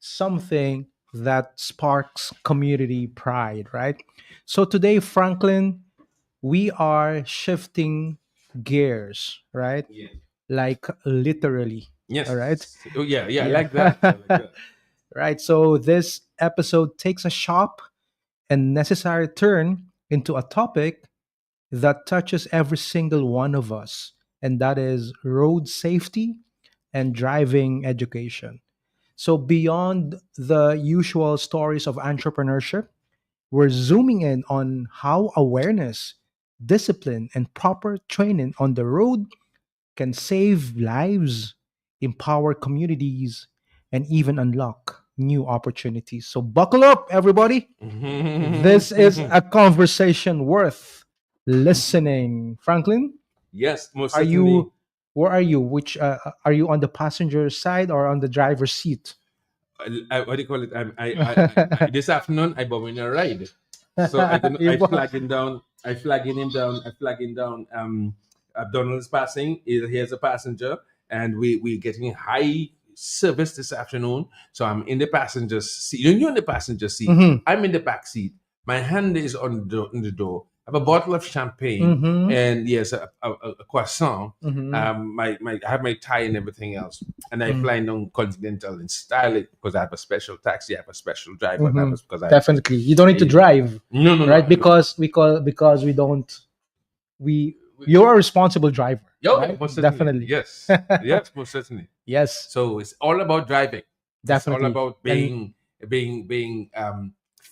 something that sparks community pride, right? So today, Franklin, we are shifting gears, right? Yeah. Like literally. All right. Yes. Oh, yeah. Yeah. I Yeah. like that. I like that. Right. So this episode takes a sharp and necessary turn into a topic that touches every single one of us, and that is road safety and driving education. So, beyond the usual stories of entrepreneurship, we're zooming in on how awareness, discipline, and proper training on the road can save lives, empower communities, and even unlock new opportunities. So, buckle up, everybody. This is a conversation worth listening. Franklin, Yes, most are certainly. you where are you? Which are you on the passenger side or on the driver's seat? What do you call it? This afternoon I bought in a ride, so You bo- I flagging him down. I flagging down. Abdonald's passing. Here's a passenger, and we getting high service this afternoon. So I'm in the passenger seat. You're in the passenger seat. Mhm, I'm in the back seat. My hand is on the door. I have a bottle of champagne mhm, and yes, a croissant. mhm, I have my tie and everything else, and I mhm, fly down Continental and style it because I have a special taxi, I have a special driver, mhm. because I have to. Definitely, you don't need to eh, drive, no, no, no. right? Because we don't we you're a responsible driver, Yo, yeah, right? most certainly. Definitely. Yes, yes, most certainly. Yes, So it's all about driving. It's all definitely. about And being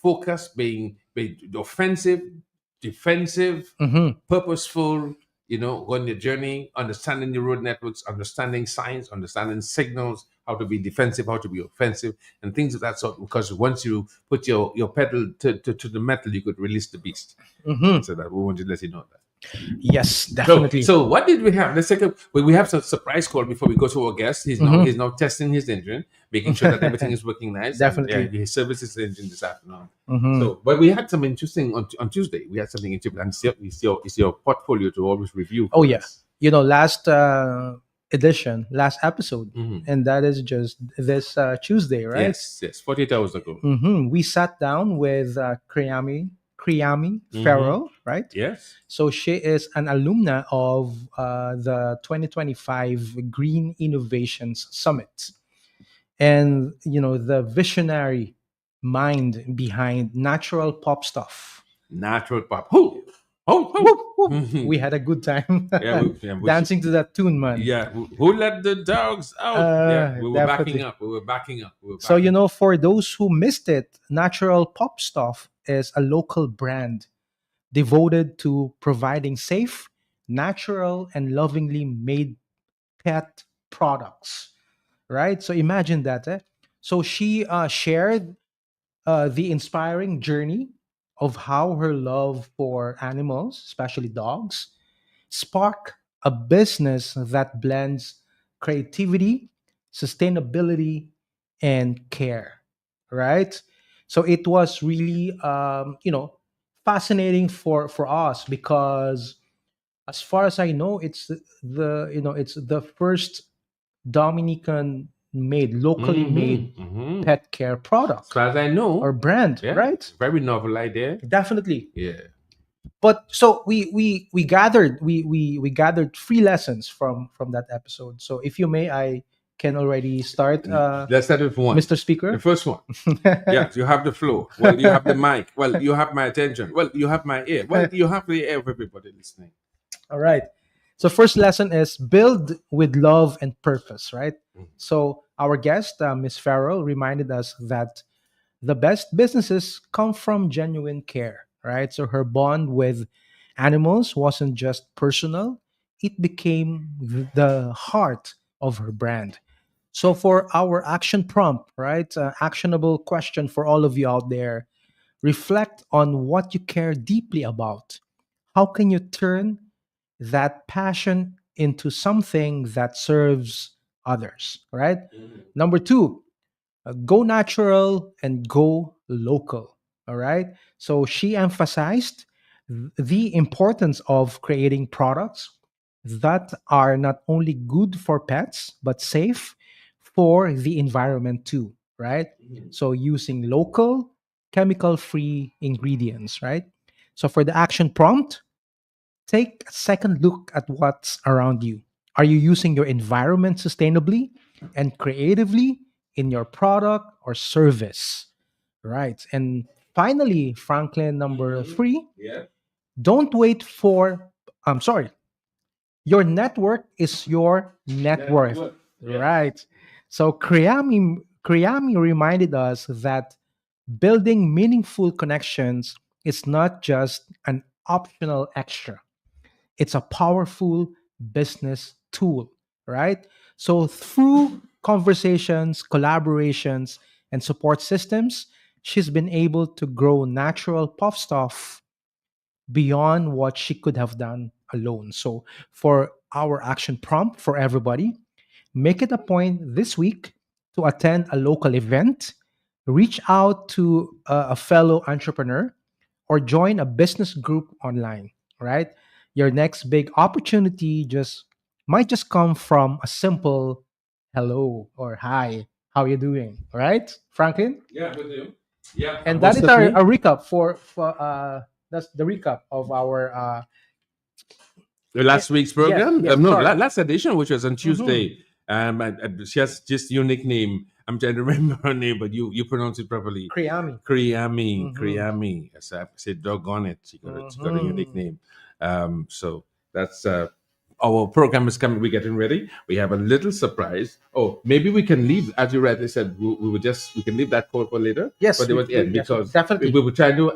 focused, being offensive, defensive, mhm, purposeful. On the journey, understanding the road networks, understanding signs, understanding signals, how to be defensive, how to be offensive, and things of that sort. Because once you put your pedal to the metal, you could release the beast. mhm. So that we want to let you know that. Yes, So, definitely. so what did we have? Let's take a. We have some surprise call before we go to our guest. He's Mhm. now testing his engine, making sure that everything is working nice, and yeah, Definitely. he services his engine this afternoon. Mhm. So, but we had some interesting on Tuesday. We had something interesting, and it's your portfolio to always review Oh for yeah, us. last edition, last episode, Mhm. and that is just this Tuesday, right? Yes, yes, 48 hours ago. We sat down with Kriami Hmm. Farrell, right? Yes. So she is an alumna of the 2025 Green Innovations Summit, and the visionary mind behind natural pop stuff. Natural pop. Who? Oh, Whoop, oh. whoop. Mhm. We had a good time Yeah, we should. dancing to that tune, man. Yeah, who let the dogs out? Yeah, we were backing Definitely. up. We were backing up. We were So, backing up. for those who missed it, Natural Pop Stuff is a local brand devoted to providing safe, natural, and lovingly made pet products, right? So, imagine that. So, she shared the inspiring journey of how her love for animals, especially dogs, spark a business that blends creativity, sustainability, and care, right? So it was really, fascinating for us because, as far as I know, it's the first Dominican made, locally made Mm-hmm. Mm-hmm. pet care As product far as I or know, brand, yeah, right? very novel idea. Definitely. Yeah. But so we gathered three lessons from that episode. So if you may, I can already start, Let's start with one. Mr. The Speaker. first one. Yes, you have the flow. Well, you have the mic. Well, you have my attention. Well, you have my ear. Well, you have the ear of everybody listening. All right. So first lesson is build with love and purpose, right? So our guest, Miss Farrell, reminded us that the best businesses come from genuine care, right? So her bond with animals wasn't just personal, it became the heart of her brand. So for our action prompt, right? Actionable question for all of you out there, reflect on what you care deeply about. How can you turn that passion into something that serves others, right? Mhm. Number two, go natural and go local. All right. So she emphasized the importance of creating products that are not only good for pets, but safe for the environment too. right? So using local, chemical-free ingredients, right? So for the action prompt, take a second look at what's around you. Are you using your environment sustainably and creatively in your product or service? Right. And finally, Franklin, number three, Yeah. don't wait for, I'm sorry, your network is your net worth. Network. Yeah. Right. So Kriami reminded us that building meaningful connections is not just an optional extra, it's a powerful business tool, right? So through conversations, collaborations, and support systems, she's been able to grow natural puff stuff beyond what she could have done alone. So for our action prompt for everybody, make it a point this week to attend a local event, reach out to a fellow entrepreneur, or join a business group online, right? Your next big opportunity just might just come from a simple hello or hi, how you doing, right, Franklin? Yeah, with you. Yeah. And that Most is our definitely. a recap for that's the recap of our Last week's yes, program? yes, No, sorry. last edition, which was on Mhm. Tuesday. She has just unique name. I'm trying to remember her name, but you pronounce it properly. Kriami. Kriami, Mhm. Kriami. As I said, doggone it, she got a unique Mhm. name. So that's our program is coming. We're getting ready. We have a little surprise. Oh, maybe we can leave, as you rightly said, we can leave that call for later. Yes, But it was the end yes, because definitely. we were trying to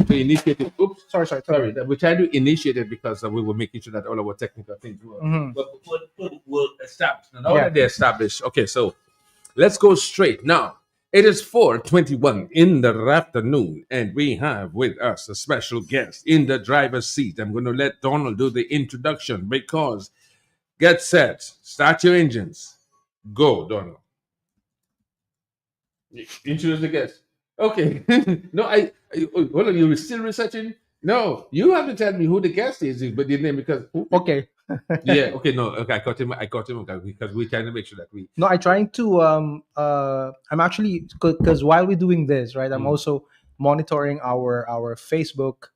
initiate it. Oops, Sorry, it's sorry. okay. That we're trying to initiate it because we were making sure that all our technical things Mhm. were established. And now Yeah. that they're established, okay, so let's go straight now. It is 4:21 in the afternoon, and we have with us a special guest in the driver's seat. I'm going to let Donald do the introduction because get set, start your engines, go, Donald. Introduce the guest. Okay. No, hold on. You were still researching? No, you have to tell me who the guest is, but the name because Okay. yeah. Okay. No. Okay. I caught him okay, because we're trying to make sure that we. No, I trying to I'm actually because while we're doing this, right, I'm Mm, also monitoring our Facebook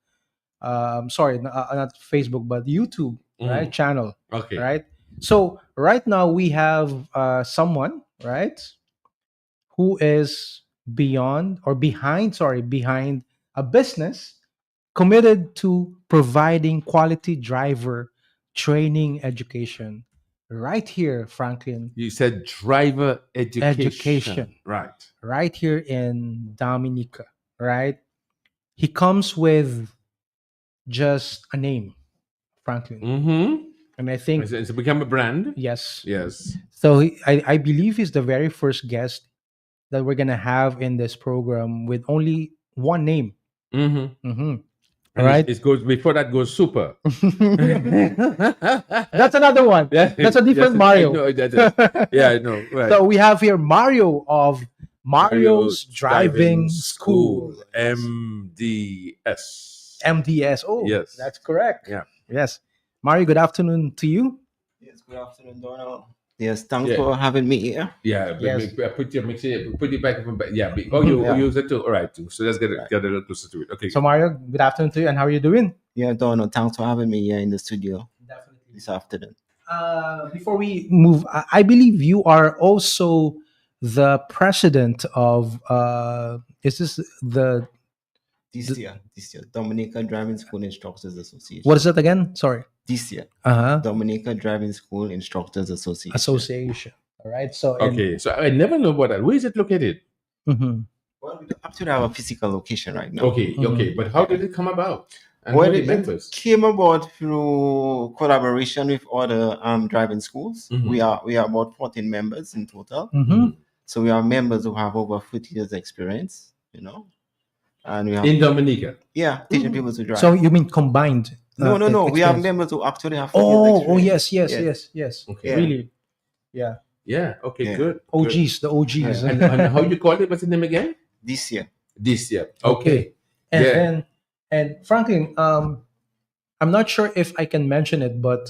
sorry, not Facebook, but YouTube, right, mm, channel, okay. right? So right now we have someone, right, who is beyond or behind, sorry, behind a business committed to providing quality driver training education right here, Franklin, You said driver education, education right? right here in Dominica, right? He comes with just a name, Franklin. Mm-hmm. And I think, It's become a brand. yes. Yes. So I believe he's the very first guest that we're going to have in this program with only one name. Mm-hmm. Hmm. All And right. it goes before that goes super. That's another one. Yeah, That's a yes, different I Mario. know that is. Yeah, I know. Right. So we have here Mario of Mario Mario's Driving Driving School, School. Yes. MDS. MDS. Oh, Yes. that's correct. Yeah. Yes. Mario, good afternoon to you. Yes, good afternoon, Donald. Yes, thanks Yeah. for having me here. Yeah, but Yes. put your mix it, put it back from back. Yeah, oh, Mhm. you Yeah, use it too. All right, too. So let's right. get a little closer to it. Okay, So good. Mario, good afternoon to you, and how are you doing? Yeah, Donald, thanks for having me here in the studio Definitely. this afternoon. Before we move, I believe you are also the president of. Is this the This year, Dominica Driving School Instructors what Association. is it again? Sorry. This year, Uh huh. Dominica Driving School Instructors Association. Association. All right. So and Okay, so I never know about that. Where is it located? mhm. Well, we don't actually have a physical location right now. Okay, okay, Mhm. but how did it come about? And who Well, are the it members? came about through collaboration with other driving schools. Mhm. We are about 14 members in total. Mhm. So we are members who have over 50 years experience, and we have In Dominica. teaching people to drive. So you mean combined? No. We have experience. members who actually have 50 years Oh, experience. yes. Okay. Yeah. Really? Yeah. Yeah. Okay. Yeah. Good. good. OGs, the OGs. Yeah. And how you call it? What's the name again? This year. This year. Okay. Okay. And Yeah. and Franklin, I'm not sure if I can mention it, but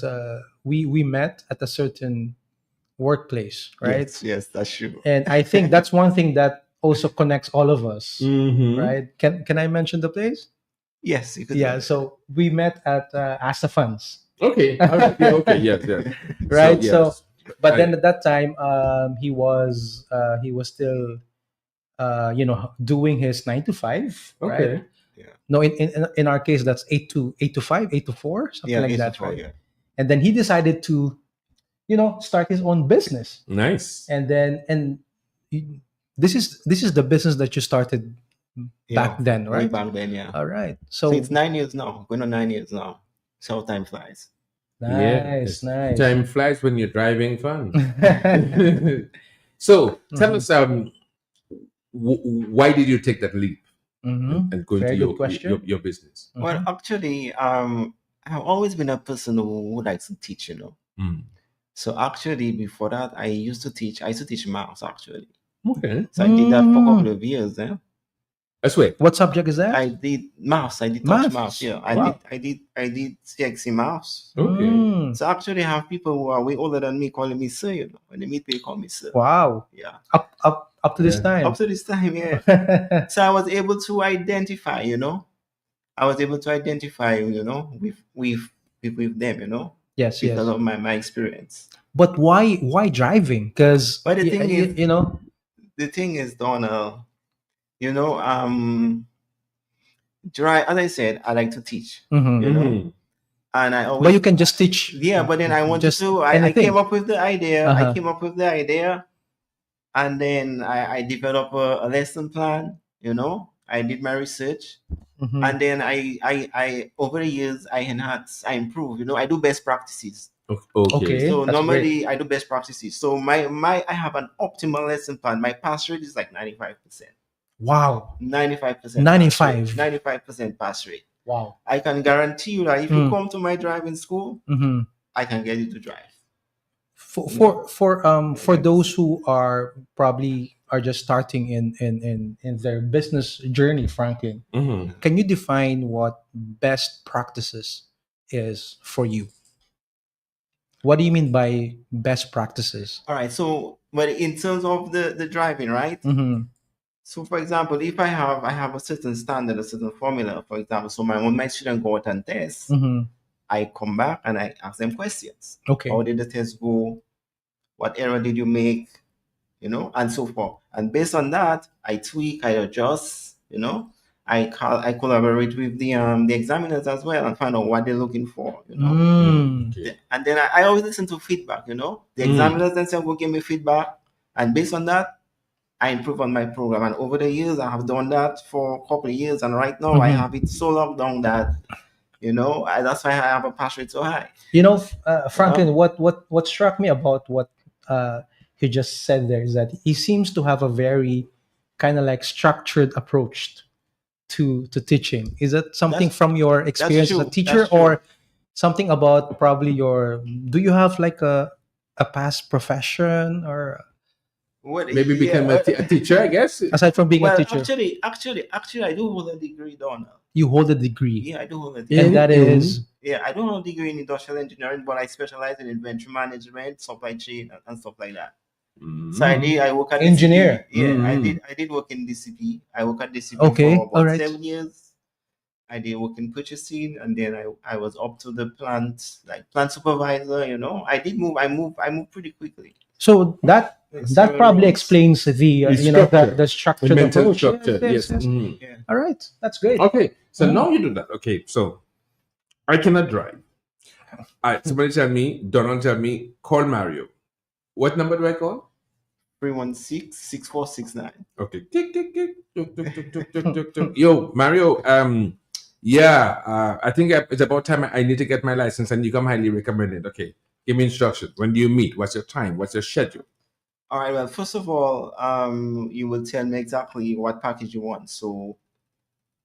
we met at a certain workplace, right? Yes, that's true. And I think that's one thing that also connects all of us, Mm-hmm. right? Can I mention the place? Yes, you could Yeah, tell it. so we met at Asafan's, Okay. All right. Yeah. Okay. Yes. Yes. So right? So, yes, but I. then at that time, he was still doing his 9 to 5, right? Okay. Yeah. No, in our case, that's 8 to 5, 8 to 4, something Yeah, like eight to that, four, right? yeah. And then he decided to start his own business, Nice. and then and you- this is the business that you started back Yeah, then, way right? back then, yeah. All right, So it's so 9 years now. Going on 9 years now. So time flies. nice, Yes. nice. Time flies when you're driving fun. So tell Mhm. us, why did you take that leap Mhm. and go into Very good your, question. your business? Well, Mhm. actually, I've always been a person who likes to teach, Mm. So actually, before that, I used to teach maths actually. Okay. So I did that for a couple Mm. of years. That's way. What subject is that? I did maths. I did touch maths. Maths. Yeah, Wow. I did CXC maths. Okay. Mm. So actually, I have people who are way older than me calling me sir. When they meet me, they call me sir. Wow. Yeah. Up to this Yeah. Up time. to this time, yeah. So I was able to identify. I was able to identify. With them. Yes, Because yes. of my experience. But why driving? Because But the thing is, you know. Donald, you know, as I said, I like to teach, Mhm. Mm-hmm. and I But you always, can just teach yeah, but then I wanted just to, I came anything. up with the idea, Uh-huh. and then I developed a lesson plan, I did my research, Mhm. and then I over the years, I enhance, I improve, I do best practices. Okay. Okay, So that's great. normally I do best practices. So I have an optimal lesson plan. My pass rate is like 95%. Wow. 95% pass rate. 95. 95% pass rate. Wow. I can guarantee you that if you Mm. come to my driving school, Mhm. I can get you to drive. For You know? for those who are probably are just starting in their business journey, Franklin, Mm-hmm. can you define what best practices is for you? What do you mean by best practices? All right. So, but in terms of the driving, right? Mm-hmm. So, for example, if I have a certain standard, a certain formula, for example, so when my student go out and test, Mm-hmm. I come back and I ask them questions. Okay. How did the test go? What error did you make? And so forth. And based on that, I tweak, I adjust, I collaborate with the examiners as well and find out what they're looking for. Mm. Okay. And then I always listen to feedback, The examiners themselves will give me feedback. And based on that, I improve on my program. And over the years, I have done that for a couple of years. And right now, I Mhm. have it so locked down that, that's why I have a pass rate so high. Franklin, what struck me about what uh, he just said there is that he seems to have a very kind of like structured approach to teaching. Is that something That's from your that's experience as a true. teacher, That's true. or something about probably your? Do you have like a past profession, or What? Maybe become Yeah. a teacher, I guess. aside from being a Well, teacher, actually, I do hold a degree, don't I? you hold a degree, Yeah, I do hold a and degree. that is Yeah, I don't have a degree in industrial engineering, but I specialize in inventory management, supply chain, and stuff like that. So Mm-hmm. I work at DCP. engineer. Yeah, Mm-hmm. I did work in DCP. I work at DCP for Okay, all about right. 7 years. I did work in purchasing, and then I was up to the plant, like plant supervisor. I moved pretty quickly. So In that several probably roles. explains the The structure, the the structured mental approach. Yes, structure. yes, Yes. yes. Mhm. Yeah. All right, that's great. Okay. So Mm. now you do that. Okay. So I cannot drive. All right. Somebody tell me, Donald tell me, call Mario. What number do I call? 316-6469. Okay. Tick, tick, tick, tuk, tuk, tuk, tuk, tuk, tuk, tuk. Yo, Mario. Yeah. I think it's about time I need to get my license, and you come highly recommended. Okay. Give me instruction. When do you meet? What's your time? What's your schedule? All right. Well, first of all, you will tell me exactly what package you want. So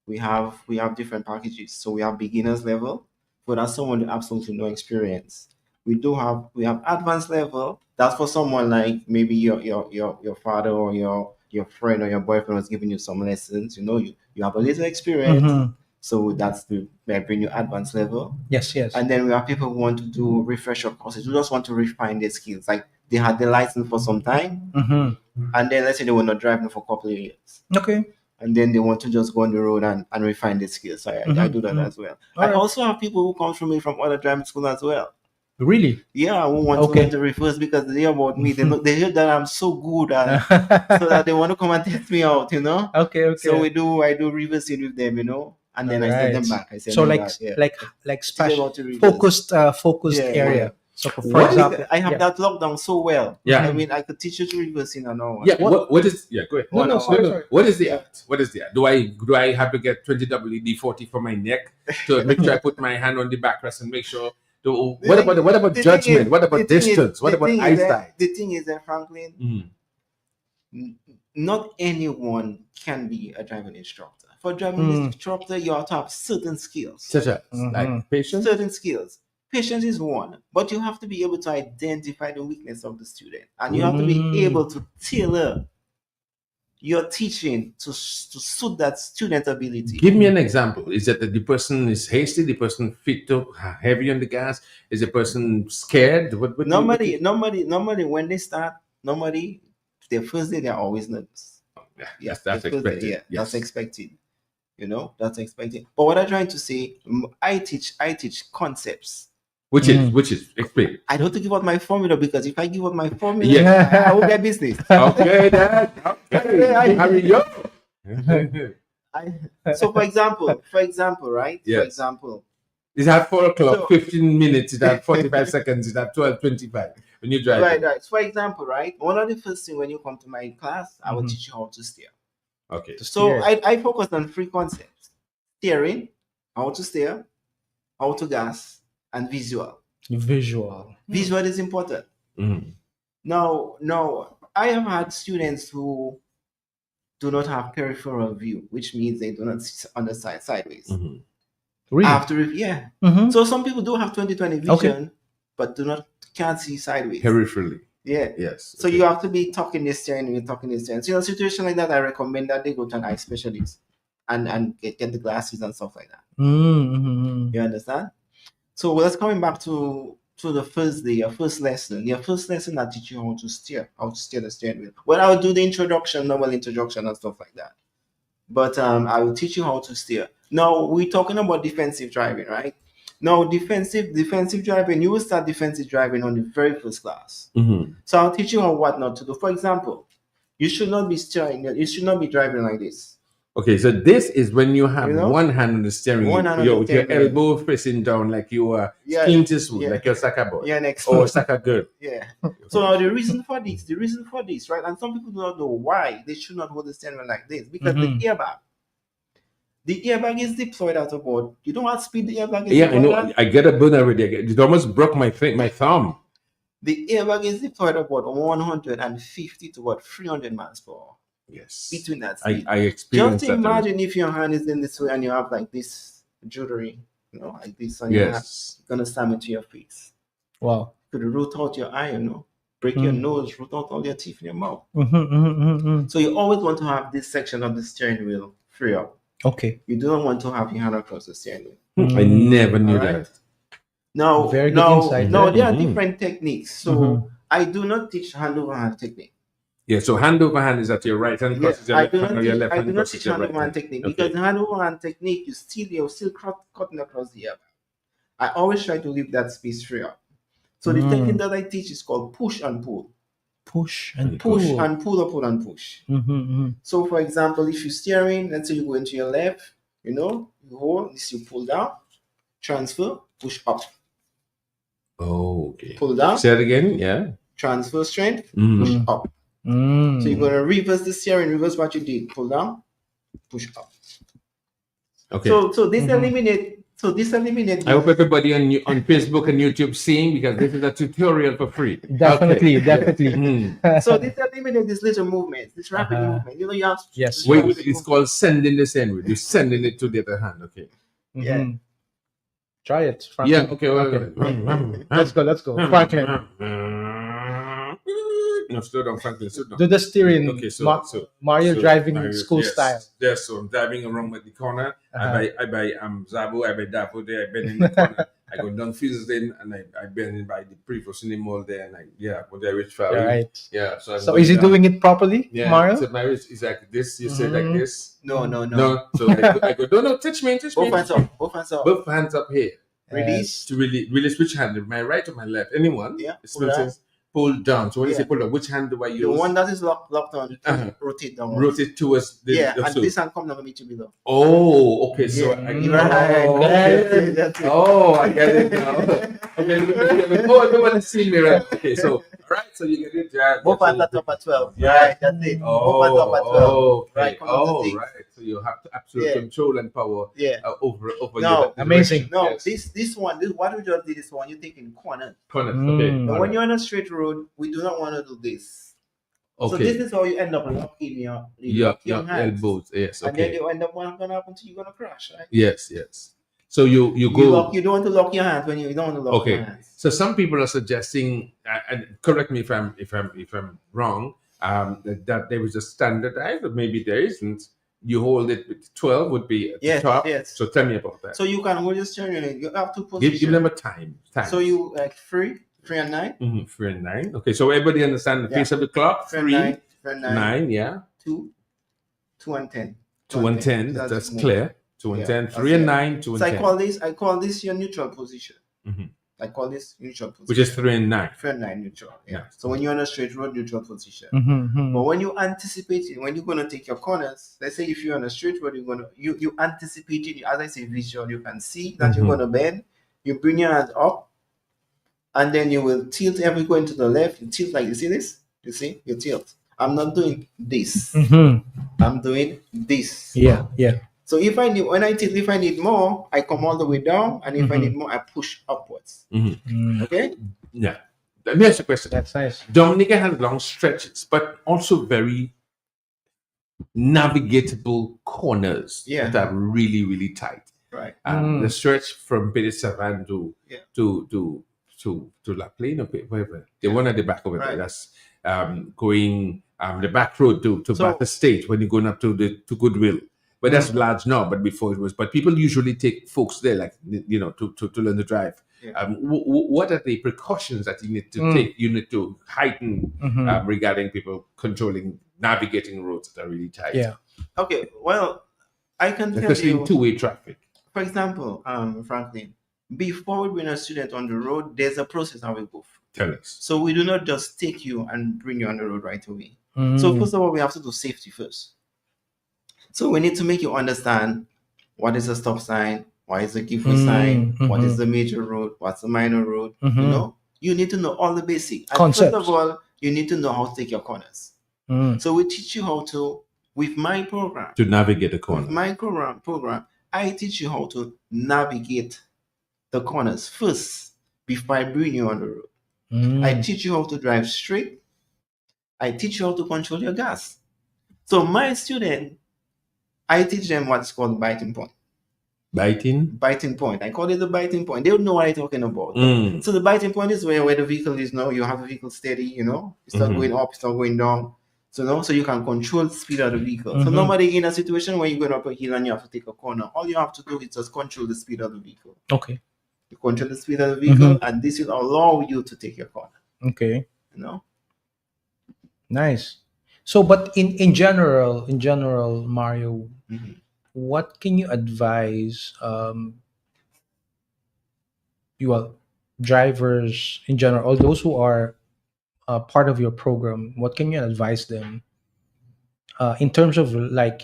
we have different packages. So we have beginners level, for that's someone with absolutely no experience. We have advanced level. That's for someone like maybe your father or your friend or your boyfriend was giving you some lessons. You have a little experience. Mhm. So that's the may bring you advanced level. Yes, yes. And then we have people who want to do refresher courses, who just want to refine their skills, like they had their license for some time, and then let's say they were not driving for a couple of years. Okay. And then they want to just go on the road and refine their skills. So I do that as well. I also have people who come from me from other driving school as well. Really? Yeah, who want to learn to reverse because they hear about me. They hear that I'm so good, and so that they want to come and test me out. Okay. So I do reversing with them, and then I send them back. I send So them like back, like special to reverse. focused Yeah, area. yeah. So for What is example, it? I have that locked down so well. Yeah. I mean, I could teach you to reverse in an hour. Yeah. What is? Yeah. Go ahead. No, sorry. What is the art? What is the art? Do I have to get 20 WD-40 for my neck to make sure I put my hand on the backrest and make sure? What about judgment? What about distance? What about eyesight? The thing is that, Franklin, not anyone can be a driving instructor. For a driving instructor, you have to have certain skills. Such as like patience? Certain skills. Patience is one, but you have to be able to identify the weakness of the student, and you have to be able to tailor your teaching to suit that student ability. Give me an example. Is it that the person is hasty? The person fit too heavy on the gas? Is the person scared? Normally, when they start, their first day they're always nervous. That's expected. Day, that's expected. That's expected. But what I'm trying to say, I teach concepts. Which is explain. I don't give out my formula because if I give out my formula, I will get business. Okay, Dad. Okay. So for example, right? Yes. For example, is at 4 o'clock, 15 minutes, is at 45 seconds, is at 12:25 when you drive. Right. For example, right? One of the first things when you come to my class, I will teach you how to steer. Okay. So I focus on 3 concepts: steering, how to steer, how to gas, and visual. Visual is important. Now, I have had students who do not have peripheral view, which means they do not see on the side sideways. Really? So some people do have 20/20 vision, but can't see sideways. Peripherally. Yeah. Yes. So you have to be tucking the steering wheel, tucking the steering. So in a situation like that, I recommend that they go to an eye specialist and get the glasses and stuff like that. You understand? So let's coming back to the first day, your first lesson. Your first lesson, I teach you how to steer the steering wheel. Well, I will do the normal introduction and stuff like that. But I will teach you how to steer. Now we're talking about defensive driving, right? Now defensive driving, you will start defensive driving on the very first class. So I'll teach you what not to do. For example, you should not be steering. You should not be driving like this. Okay, so this is when you have one hand on the steering wheel, with your elbow pressing down like you are like your soccer boy or soccer girl. Yeah. So now the reason for this, right? And some people do not know why they should not hold the steering wheel like this because the airbag is deployed out of board. You know what speed the airbag is? Yeah, I know. I get a burn already. It almost broke my thumb. The airbag is deployed about 150 to about 300 miles per hour. Yes. Between that speed. I experienced Just imagine if your hand is in this way and you have like this jewelry, like this on your hand, it's gonna slam into your face. Wow. Could root out your eye, break your nose, root out all your teeth in your mouth. So you always want to have this section of the steering wheel free up. Okay. You do not want to have your hand across the steering wheel. I never knew that. Now, there are different techniques. So I do not teach hand over hand technique. Yeah, so hand over hand is at your right hand. Yes, I do not teach hand over hand technique because hand over hand technique, you're still cutting across the airbag. I always try to leave that space free up. So the technique that I teach is called push and pull. Push and pull and pull and push. So for example, if you're steering, let's say you go into your left, you hold this, you pull down, transfer, push up. Oh, okay. Pull down. Say it again, yeah. Transfer strength, push up. So you're going to reverse the steering, reverse what you did. Pull down, push up. Okay. So this eliminate. I hope everybody on Facebook and YouTube seeing because this is a tutorial for free. Definitely. So this eliminate this little movement, this rapid movement. You have Wait, it's called sending the steering wheel. You're sending it to the other hand. Okay. Yeah. Try it. Franklin. Yeah. Okay. Let's go. Franklin. No, slow down, Franklin. Slow down. Do the steering. Okay, Mario driving school style. Yes, so I'm driving around with the corner. I buy Zabo, I buy Dapo there, I've been in the corner. I go down Fieldsden and I been in by the previous mall there and when I reach Valley. Right. Yeah, so I'm So going is he down. doing it properly, Yeah, Mario? so my wrist is like this. You say like Mhm. this. No. No. So I go, no, touch me. Both hands up. Both hands up. Both hands up here. Release. To release which hand? My right or my left? Anyone? Yeah, It pull down. says pull down. So when you Yeah. say pull down, which hand do I use? The one that is locked on, rotate downwards. Rotate towards the and so. this hand come down meet you below. Oh, okay. So Yeah. I Right. That's it. Oh, I get it now. Okay, oh, no one has seen me, right? Okay, so right, so you get it, yeah. Both hands at top at 12. Yeah. Right, that's it. Both hands up at 12. Okay. Right, come on to six. Right. So you have absolute Yeah. control and power Yeah. over No, your amazing. No, Yes. this one, what we just did, this one, you're thinking corner. Corners. Mm. Okay. But all when right. you're on a straight road, we do not want to do this. So Okay. this is how you end up locking your Your hands. elbows. Yes. And then Okay. you end up, what's going to happen to you? You're going to crash, right? Yes. So you You go. don't want to lock your hands when you don't want to lock your Okay. hands. So some people are suggesting, and correct me if I'm wrong, that there is a standardized, or maybe there isn't. You hold it with 12 would be at Yes, the top. yes. So tell me about that. So you can hold your steering wheel. You have to position. Give them a time. So you like 3 and 9. 3 and 9. Okay, so everybody understand the pace of the clock. 3 and 9. 9, yeah. 2 and 10. 2 and 10. So That's more. clear. 2 and Yeah, 10. that's 3 and it. 9. 2 and So 10. I call this your neutral position. Mhm. I call this neutral position. Which is 3 and 9. 3 and 9 neutral. Yeah. Yeah. So when you're on a straight road, neutral position. Mhm. But when you anticipate it, when you're gonna take your corners, let's say if you're on a straight road, you anticipate it. As I say, visual, you can see that you're Mhm. gonna bend. You bring your hands up, and then you will tilt. Every going to the left, you tilt like you see this. You see, you tilt. I'm not doing this. Mhm. I'm doing this. Yeah. So if I need more, I come all the way down, and if I Mhm. need more, I push upwards. Mm. Okay. Yeah. Let me ask you a question. That's nice. Dominica has long stretches, but also very navigatable corners Yeah. that are really, really tight. Right. The stretch from Petit Savan to Yeah. to La Plaine, or wherever the one at the back over there. Right. That's going the back road to So- Bath Estate when you're going up to Goodwill. But that's large now. But before it was. But people usually take folks there, like to learn to drive. Yeah. What are the precautions that you need to take? You need to heighten Mhm. regarding people controlling, navigating roads that are really tight. Yeah. Okay. Well, I can tell Especially you. in two-way traffic. For example, Franklin, before we bring a student on the road, there's a process that we go through. Tell us. So we do not just take you and bring you on the road right away. Mhm. So first of all, we have to do safety first. So we need to make you understand what is a stop sign, what is a give way sign, what is the major road, what's the minor road. Mhm. You need to know all the basic. And Concepts. first of all, you need to know how to take your corners. Mm. So we teach you how to, with my program, To navigate the with corner. my program, I teach you how to navigate the corners first before I bring you on the road. Mm. I teach you how to drive straight. I teach you how to control your gas. So my student, I teach them what's called biting point. Biting. Biting point. I call it the biting point. They don't know what I'm talking about. Mm. So the biting point is where the vehicle is now. You have the vehicle steady, it's not Mhm. going up, it's not going down. So you can control the speed of the vehicle. So Mhm. normally in a situation where you're going up a hill and you have to take a corner, all you have to do is just control the speed of the vehicle. Okay. You control the speed of the vehicle, and this will allow you to take your corner. Okay. You know? Nice. So, but in general, Mario, Mhm. what can you advise drivers in general, all those who are part of your program? What can you advise them in terms of like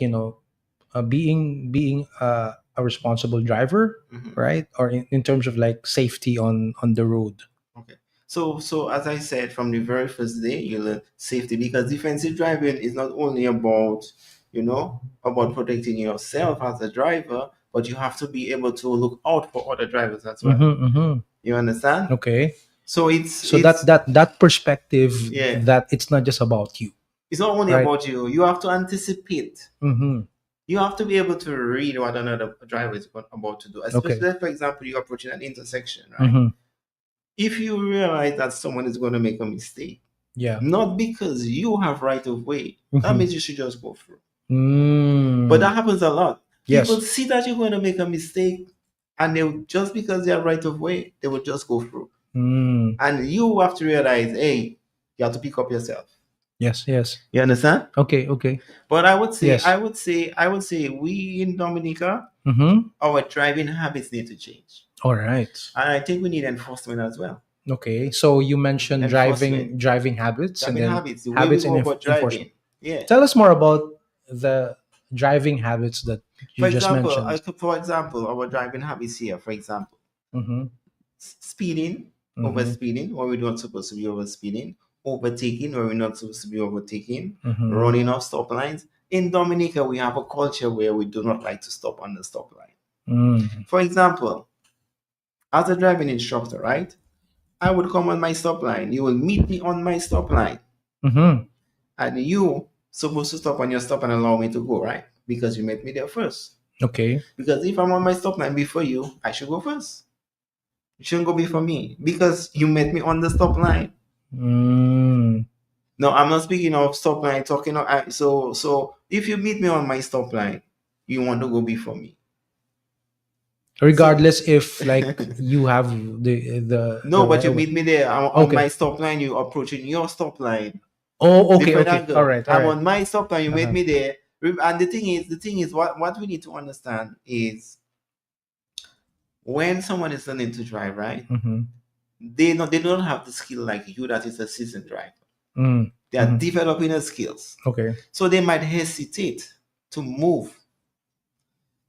being a responsible driver, Mhm. right? Or in terms of like safety on the road. Okay. So as I said, from the very first day, you learn safety, because defensive driving is not only about protecting yourself as a driver, but you have to be able to look out for other drivers as well. Mm-hmm. You understand? Okay. So So that perspective, Yeah. that it's not just about you. it's not only Right. about you. You have to anticipate. Mm-hmm. You have to be able to read what another driver is about to do. Especially, for example, you're approaching an intersection, right? Mm-hmm. If you realize that someone is going to make a mistake, Yeah. not because you have right of way, that Mhm. means you should just go through. Mm. But that happens a lot. Yes. People see that you're going to make a mistake and they just because they are right of way, they will just go through. Mm. And you have to realize, hey, you have to pick up yourself. Yes, yes. You understand? Okay, okay. But I would say, Yes. I would say, we in Dominica, Mm-hmm. our driving habits need to change, All right. and I think we need enforcement as well. Okay. So you mentioned Enforcement. driving habits and Driving then habits, the way we habits go and about enforcement. driving. Yeah. Tell us more about the driving habits that you For just example, mentioned. our driving habits here. For example, Mm-hmm. speeding, over Mm-hmm. speeding, where we're not supposed to be over speeding, overtaking, where we're not supposed to be overtaking, Mm-hmm. running off stop lines. In Dominica, we have a culture where we do not like to stop on the stop line. Mm. For example, as a driving instructor, right? I would come on my stop line. You will meet me on my stop line, Mm-hmm. and you supposed to stop on your stop and allow me to go, right? Because you met me there first. Okay. Because if I'm on my stop line before you, I should go first. You shouldn't go before me because you met me on the stop line. Mm. No, I'm not speaking of stop line. Talking of, so if you meet me on my stop line, you want to go before me. Regardless if like you have No, the but right you of way. meet me there. I'm on Okay. my stop line. You approaching your stop line. Oh, okay, Different okay. angle. All right, all I'm right. on my stop line. You meet Uh-huh. me there. And the thing is, what we need to understand is when someone is learning to drive, right? Mm-hmm. They don't have the skill like you that is a seasoned driver. Mm. They are Mhm. developing the skills. Okay. So they might hesitate to move.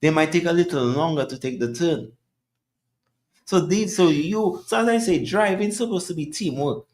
They might take a little longer to take the turn. So as I say, driving is supposed to be teamwork.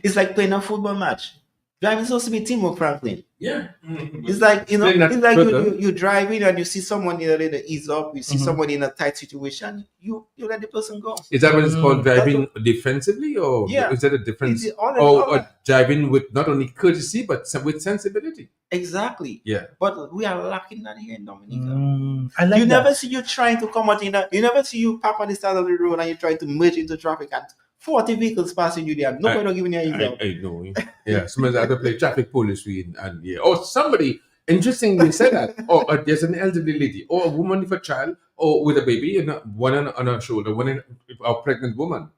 It's like playing a football match. Driving is supposed to be teamwork, Franklin. Yeah. It's like Explain that it's like further. you driving and you see someone in a little ease up, you see Mhm. somebody in a tight situation, you let the person go. Is that what it's called, Mm. driving defensively, or Yeah. is that a difference? All Or that. driving with not only courtesy but with sensibility? Exactly. Yeah. But we are lacking that here in Dominica. Mm. I like You that. never see you trying to come out you never see you park on the side of the road and you trying to merge into traffic and 40 vehicles passing you there. Nobody not giving you a up. I know. Yeah, sometimes I have to play traffic police with, and yeah, or somebody. Interesting, you said that. Or there's an elderly lady, or a woman with a child, or with a baby, and one on her shoulder, one in a pregnant woman,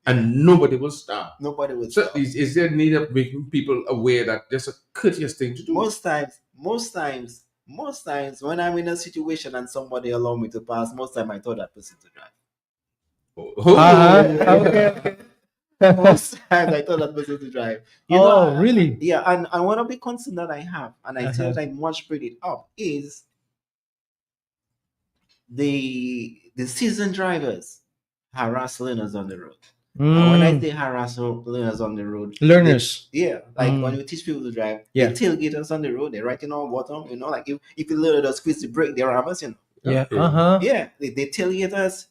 and nobody will stop. Nobody will So, stop. is there a need of making people aware that there's a courteous thing to do? Most times when I'm in a situation and somebody allow me to pass, most time I told that person to drive. Uh-huh. Okay, okay. Most times I told that person to drive. Oh, really? Yeah, and one of the concern that I have, and I tell Uh-huh. I much bring it up, is the seasoned drivers harass learners on the road. And when I Mm. say harass learners on the road, Learners. like Mm. when we teach people to drive, Yeah. they tailgate us on the road, they're writing on bottom, like if the learner does squeeze the brake, they're hammers, Yeah. Okay. Uh-huh. Yeah, they tailgate us,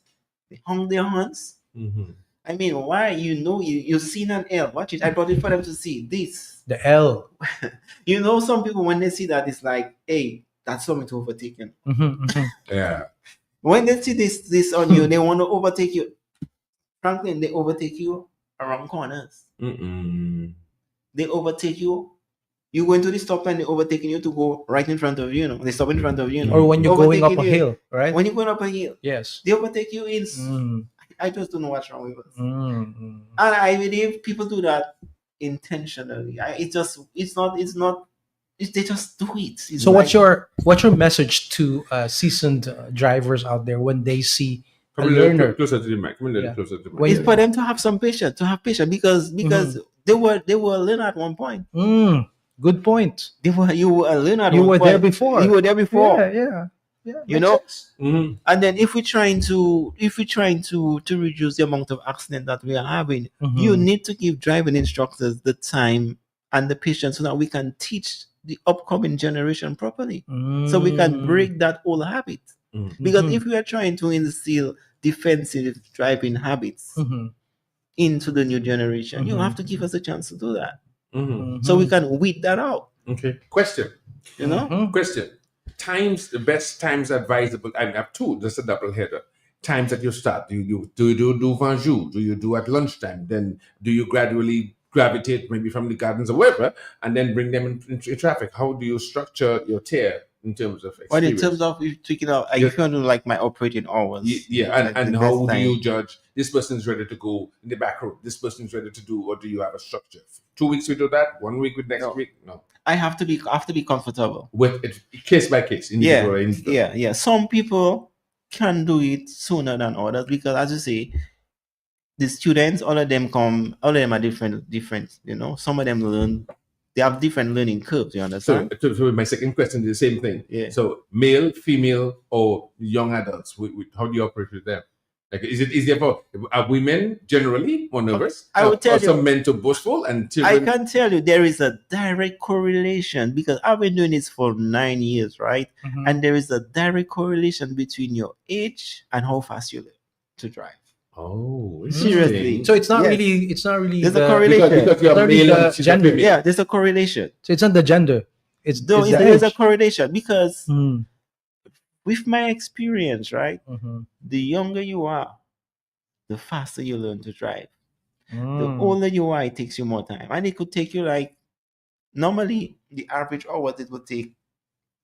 they hung their horns. Mm-hmm. I mean, why? You've seen an L. Watch it. I brought it for them to see this. The L. Some people when they see that, it's like, hey, that's something to overtake you. Mm-hmm, mm-hmm. Yeah. When they see this on you, they want to overtake you. Franklin, they overtake you around corners. Mm-mm. They overtake you. You go into the stop and they overtaking you to go right in front of you. They stop in front of you. Or when you're going up a Overtaking you. hill, right? When you're going up a hill, Yes. they overtake you in. Mm. I just don't know what's wrong with us. Mm. And I believe people do that intentionally. They just do it. It's So like, what's your message to seasoned drivers out there when they see a Come a little learner? closer to the mic. Come a little Yeah. closer to the mic. When- it's for them to have some patience, because they were a learner at one point. Mm. Good point. You were a learner. You were there before. You were there before. Yeah. You Makes know? sense. Mm-hmm. And then if we're trying to reduce the amount of accident that we are having, Mhm. you need to give driving instructors the time and the patience so that we can teach the upcoming generation properly, so we can Mm. break that old habit. Mm. Because Mhm. if we are trying to instill defensive driving habits Mhm. into the new generation, you Mhm. have to give us a chance to do that, Mm-hmm. so we can weed that out. Okay. Question. Mhm. Question. The best times advisable. I have two. Just a double header. Times that you start. Do you do Vanjou? Do you do at lunchtime? Then do you gradually gravitate maybe from the gardens or wherever, and then bring them into traffic? How do you structure your tear in terms of But in experience? terms of if taking out, Yeah. if you want to like my operating hours, And the how best do you time. judge this person's ready to go in the back room? This person's ready to do, or do you have a structure? 2 weeks we do that, 1 week with next No. week? No. I have to be comfortable. With it, case by case, individual. Yeah. Some people can do it sooner than others because, as you say, the students, all of them are different. You know, some of them learn, they have different learning curves. You So, understand? so my second question is the same thing. Yeah. So, male, female, or young adults, how do you operate with them? Like, is it easier for women generally more nervous? I would tell or some you- men too boastful and I children? can tell you there is a direct correlation because I've been doing this for 9 years, right? Mhm. And there is a direct correlation between your age and how fast you learn to drive. Oh, Seriously. interesting. So it's not Yes. really. It's not really. There's a the- correlation. because you're Not really male the and she's a gender. female. Yeah, there's a correlation. So it's not the gender. It's Though it's the there is a age. correlation because Mm, with my experience, right, mhm, the younger you are, the faster you learn to drive. The mm. older you are, it takes you more time. And it could take you like, normally, the average hours it would take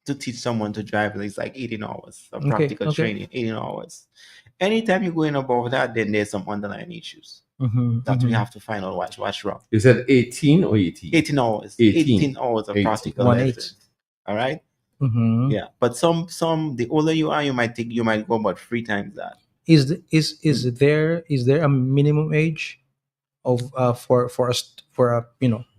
to teach someone to drive is like 18 hours of Okay, practical okay. training, 18 hours. Anytime you're going above that, then there's some underlying issues Mhm, that we mhm. have to find out what's wrong. You said 18 or 18? 18 hours. 18. 18 hours of 18. practical 1/8. lessons. All right? Mhm. Yeah. But some the older you are, you might go about 3 times that. Is there a minimum age of for a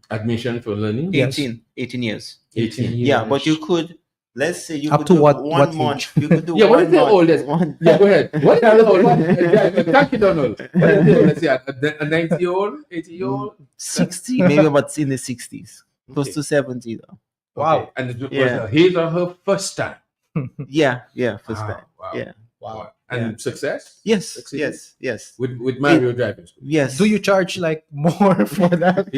Admission for learning? Yes. 18 years. 18 Yeah, but you years? could, let's say you Up could to do what 1 month. age? You could do Yeah, what 1 is the month. oldest? Yeah, go ahead. What is the oldest? Thank you, Donald. What is the oldest? Yeah, a 90-year-old, 80-year-old? 60, maybe about in the 60s. Close Okay. to 70 though. Wow. Okay. And it was Yeah. his or her first time. Yeah, first Wow, time. wow. Yeah. Wow. And success? Yes, Succeeded? yes. With Mario driving school. Yes. Do you charge like more for that?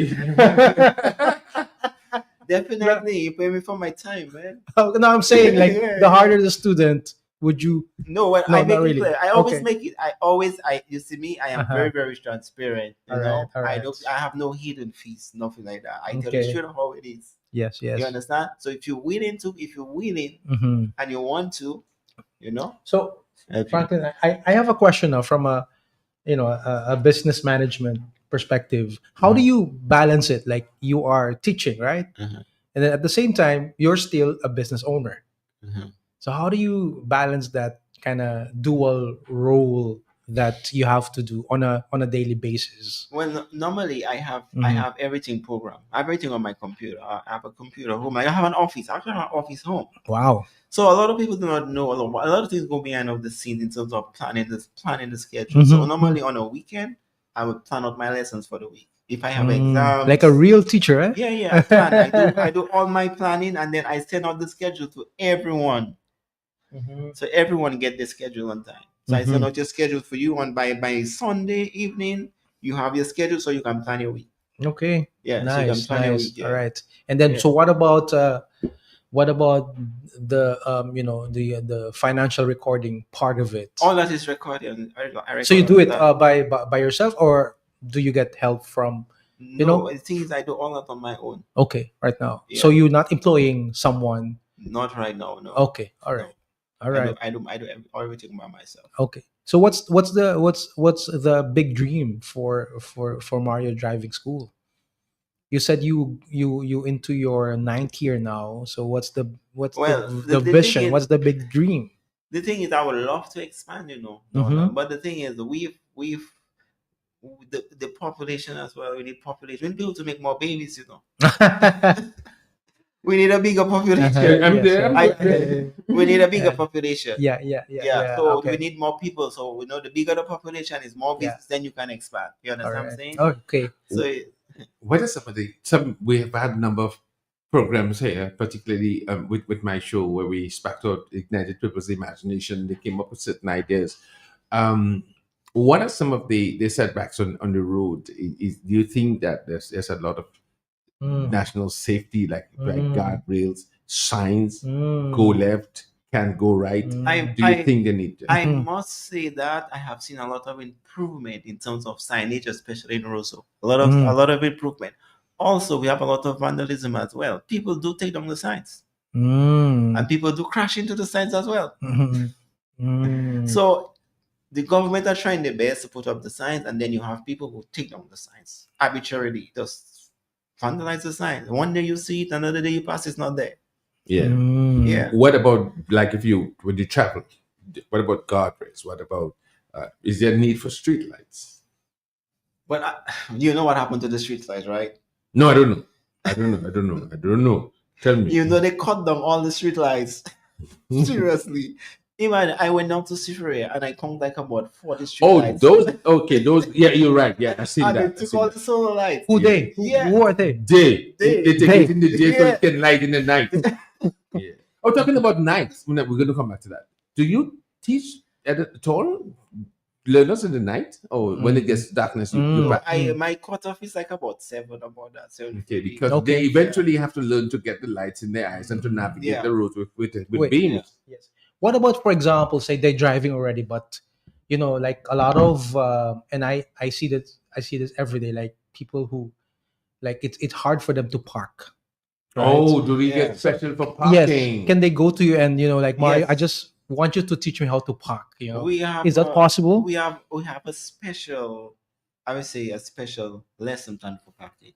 Definitely, you pay me for my time, man. Oh, no, I'm saying like Yeah, the yeah. harder the student, would you? No, well, No, I make not it really. clear. I always Okay. make it. You see me. I am Uh-huh. very, very transparent. You All know, right, all right. I have no hidden fees, nothing like that. I tell Okay. you straight up how it is. Yes, yes. You understand? So if you're willing Mhm. and you want to, you know, So help you. Franklin, I have a question now from a business management perspective. How do you balance it? Like you are teaching, right? Mhm. And then at the same time, you're still a business owner. Mhm. So how do you balance that kind of dual role that you have to do on a daily basis? Well, normally I have Mhm. everything programmed. I have everything on my computer. I have a computer home. Like I have an office. I actually have an office home. Wow. So a lot of people do not know a lot of things go behind of the scenes in terms of planning the schedule. So Mhm. normally on a weekend, I would plan out my lessons for the week. If I have Mm, exams, like a real teacher, eh? yeah, I plan. I do all my planning and then I send out the schedule to everyone. Mhm. So everyone get the schedule on time. So I send out your schedule for you, and by Sunday evening, you have your schedule so you can plan your week. Okay. Yeah, so you can Nice, plan your nice. week. Yeah. All right. And then, Yeah. so what about the the financial recording part of it? All that is recorded. And I So you record do it that. by yourself, or do you get help from? No, the thing is, I do all that on my own. Okay, right now. Yeah. So you're not employing someone. Not right now, no. Okay, all right, No. all right. I do everything by myself. Okay. So what's the big dream for Mario Driving School? You said you into your 9th year now. So what's Well, the the vision? thing is- What's the big dream? The thing is, I would love to expand, no, Mhm. but the thing is, we've the population as well. We need population. We need people to make more babies, We need a bigger population. Uh-huh. I'm Yes, there. yes. We need a bigger Yeah. population. Yeah. So Okay. we need more people. So we know the bigger the population is, more Yeah. business, then you can expand. You All understand what I'm right. saying? Okay. So What are some we have had a number of programs here, particularly with my show where we sparked out ignited people's imagination. They came up with certain ideas. What are some of the setbacks on the road? Do you think that there's a lot of Mm. national safety, like guardrails, signs, Mm. go left, can't go right? Mm. Do you think they need to? I Mhm. must say that I have seen a lot of improvement in terms of signage, especially in Rosso. A lot of improvement. Also, we have a lot of vandalism as well. People do take down the signs. Mm. and people do crash into the signs as well. Mhm. Mm. So the government are trying their best to put up the signs, and then you have people who take down the signs arbitrarily, just vandalize the signs. One day you see it, another day you pass, it's not there. Yeah. Mm. Yeah. What about like if you when you travel? What about guardrails? What about is there a need for street lights? But you know what happened to the street lights, right? No, I don't know. I don't know. I don't know. I don't know. Tell me. You know they cut down all the street lights. Seriously. Even I went down to Sifere and I counted like about 40 street Oh, lights. those okay, those yeah, you're right. Yeah, I seen And they that. I took seen all that. the solar lights. Who Yeah. they? Yeah. Who are they? They take Day. it in the day so Yeah. it can light in the night. Yeah. Oh, talking about nights. We're gonna come back to that. Do you teach at all learners in the night? Or when it gets darkness you Mm. No, back? my cutoff is like about 7, about that. 7. Okay, because Okay. they eventually have to learn to get the lights in their eyes and to navigate Yeah. the roads with Wait. beams. Yes. What about, for example, say they're driving already, but like a lot of, and I see that I see this every day. Like people who, like it's hard for them to park. Right? Oh, do we Yeah. get special for Yes. parking? Can they go to you and like, Mario, Yes. I just want you to teach me how to park. We have Is that possible? we have a special, I would say a special lesson plan for parking.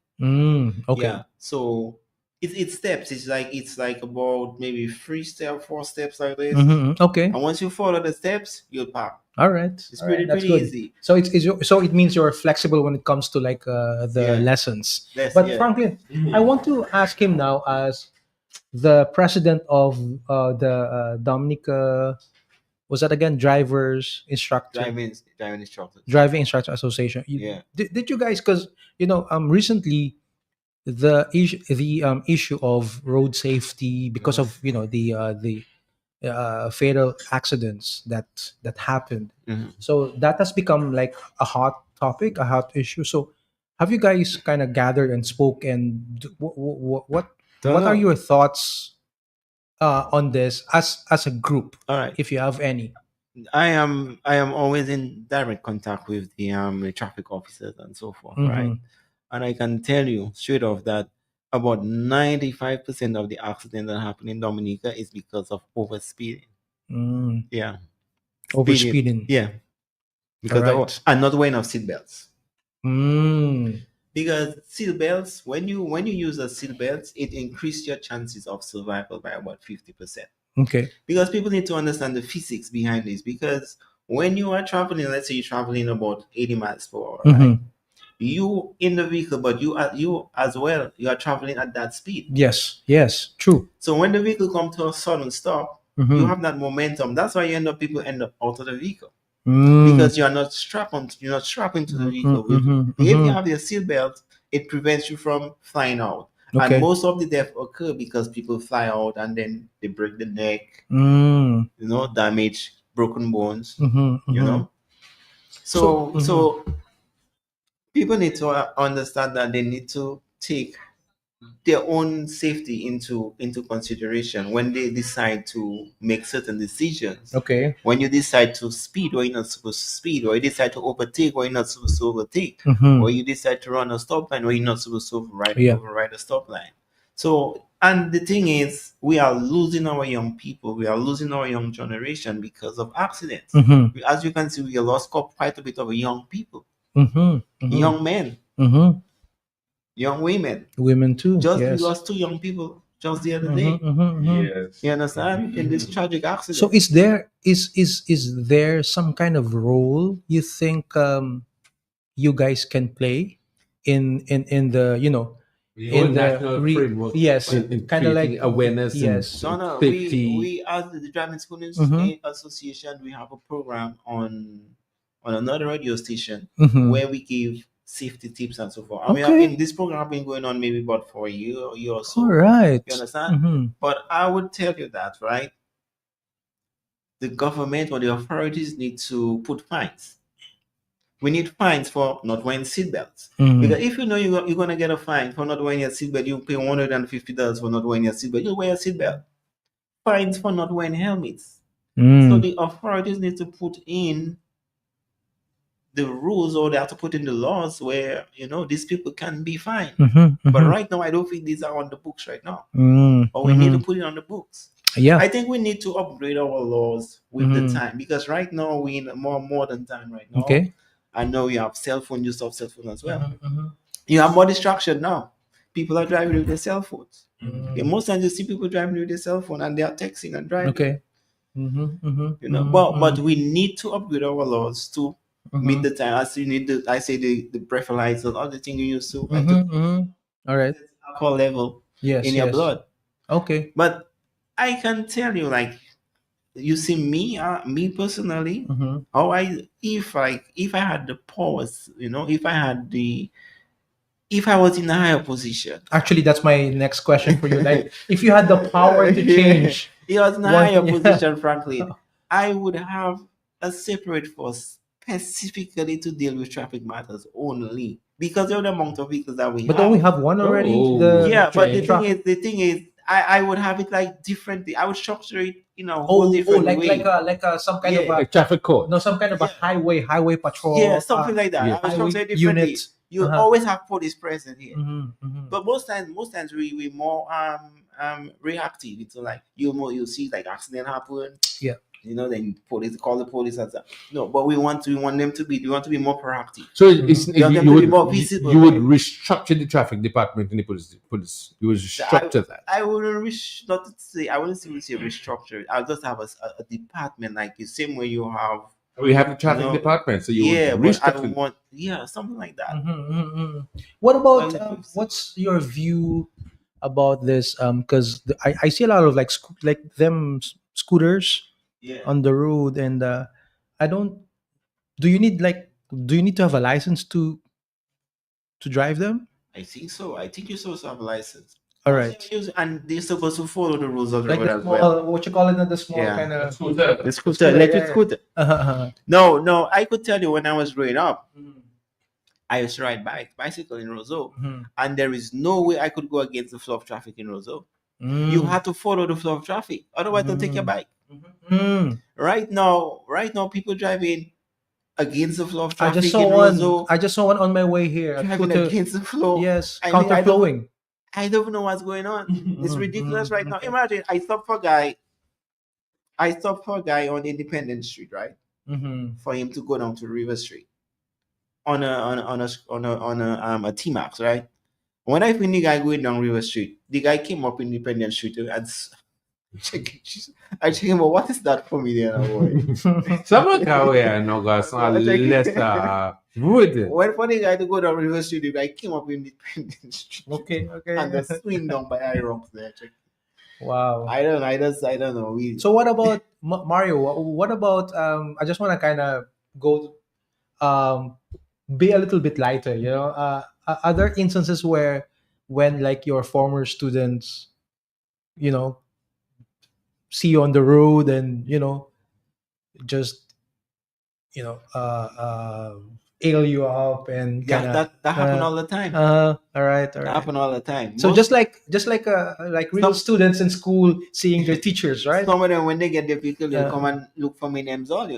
Okay. Yeah. So it's steps. It's like about maybe 4 steps like this. Okay. And once you follow the steps, you'll park. All right. It's All right, that's pretty good. easy. So so it means you're flexible when it comes to like the Yeah. lessons. Yes, But yeah. Franklin, I want to ask him now as the president of the Dominica, was that again, driving instructor. driving instructor association. Yeah. Did you guys, because recently the issue of road safety because of the fatal accidents that happened. Mhm. So that has become like a hot topic, a hot issue. So have you guys kind of gathered and spoke, and what are your thoughts on this as a group, All right. if you have any? I am always in direct contact with the traffic officers and so forth, right? Mhm. And I can tell you straight off that about 95% of the accidents that happen in Dominica is because of overspeeding. Mm. Yeah. Overspeeding. Yeah. Because Alright. and not wearing of seatbelts. Mm. Because seatbelts, when you use a seatbelt, it increases your chances of survival by about 50%. Okay. Because people need to understand the physics behind this. Because when you are traveling, let's say you're traveling about 80 miles per hour, right? Mhm. You in the vehicle, but you as well, you are traveling at that speed. Yes, true. So when the vehicle comes to a sudden stop, Mhm. you have that momentum. That's why people end up out of the vehicle. Mm. Because you're not strapped to the vehicle. If you have your seatbelt, it prevents you from flying out. Okay. And most of the deaths occur because people fly out and then they break the neck, Mm. damage, broken bones, Mhm, mhm. So people need to understand that they need to take their own safety into consideration when they decide to make certain decisions. Okay. When you decide to speed where you're not supposed to speed, or you decide to overtake where you're not supposed to overtake, Mhm. or you decide to run a stop line where you're not supposed to Yeah. override a stop line. So, and the thing is, we are losing our young people, we are losing our young generation because of accidents. Mhm. As you can see, we lost quite a bit of young people, Mhm. Mhm. young men, Mhm. young women. Women too. We Yes. lost 2 young people just the other Mhm, day. mhm, mhm. Yes. You understand? In this tragic accident. So is there some kind of role you think you guys can play in the The whole in the national framework yes, in kind of like creating awareness yes. and No, safety. we as the Driving School Mhm. Association, we have a program on another radio station Mhm. where we give safety tips and so forth. And we have Okay. been this program been going on maybe about for a year or so. All right. You understand? Mhm. But I would tell you that, right? The government or the authorities need to put fines. We need fines for not wearing seatbelts. Mhm. Because if you know you're going to get a fine for not wearing your seatbelt, you pay $150 for not wearing your seatbelt. You wear a seatbelt. Fines for not wearing helmets. So Mm. the authorities need to put in the rules, or they have to put in the laws where these people can be fined. Mm-hmm, But mm-hmm. right now, I don't think these are on the books right now. Mm, Or we need to mhm. put it on the books. Yeah. I think we need to upgrade our laws with the Mhm. time, because right now we in a more modern time right now. Okay. I know you have cell phone, use of cell phone as well. Mhm, mhm. You have more distraction now. People are driving with their cell phones. Mm. Yeah, most times you see people driving with their cell phone and they are texting and driving. Okay. Mhm, mhm, But mhm, we need to upgrade our laws to meet mhm. the time. As you need I say the breathalyzer, all the things you use to like Mhm, mhm. All right. alcohol level Yes, in your yes. blood. Okay. But I can tell you, like, you see me personally, Mhm. how if I had the powers, if I was in a higher position. Actually, that's my next question for you. Like, if you had the power to change He was in a one, higher yeah. position, frankly, I would have a separate force specifically to deal with traffic matters only, because of the amount of vehicles that we But don't we have. have one already? Oh, The Yeah, but okay. the thing is, I would have it like differently. I would structure it in a whole oh, different like way. some kind of Yeah. a Like traffic court. no, some kind of a Yeah. highway patrol. Yeah, something like that. yeah. I would Highway structure it differently. unit. You'll Uh-huh. always have police present here. Mhm, mhm. But most times we more reactive. It's like you see like accident happen. Yeah. Then police call the police and stuff. No, but we want them to be more proactive. So Mhm. You want them to be more visible, you would right? restructure the traffic department in the police. You would restructure that. I wouldn't not to say I wouldn't say restructure it. I'll just have a department like the same way you have. We have the traffic No. department, so you Yeah, would but I restructure. want something like that. Mhm, mhm, mhm. What about Well, what's your view about this? Because I see a lot of like scooters Yeah, on the road, and I don't. Do you need do you need to have a license to drive them? I think so. I think you're supposed to have a license. All right. And they're supposed to follow the rules of the Like road the as small, well. what you call it, the small Yeah. kind of The scooter, scooter, electric yeah. scooter. Uh-huh. No, I could tell you when I was growing up, Mhm, I used to ride bicycle in Roseau, mhm. and there is no way I could go against the flow of traffic in Roseau. You Mm, had to follow the flow of traffic, otherwise don't take your mhm, bike. mhm. Right now, people driving against the flow of I just traffic saw in one. Roseau, I just saw one on my way here. A driving scooter. against the flow. Yes, I mean, counter flowing. I don't know what's going on. It's Mhm, ridiculous mhm, right now. okay. Imagine I stopped for a guy on Independence Street, right? Mhm. For him to go down to River Street on a T-Max, right? When I seen the guy going down River Street, the guy came up Independence Street and check. I check him. But what is that for me there, boy? Some kawe no gas I check less wood. When for the guy to go down River Street, the guy came up Independence Street Okay, and okay. just swing down by Irons there. Check. Wow. I don't know. So what about Mario? What about I just want to kind of go be a little bit lighter, are there instances where when like your former students, you know, see you on the road and just ail you up and Yeah, kind of that happen all the time. all right, all That right. happen all the time. So just like real Some- students in school seeing their teachers, right? Some of them, when they get their vehicle, they'll Uh, come and look for my names all,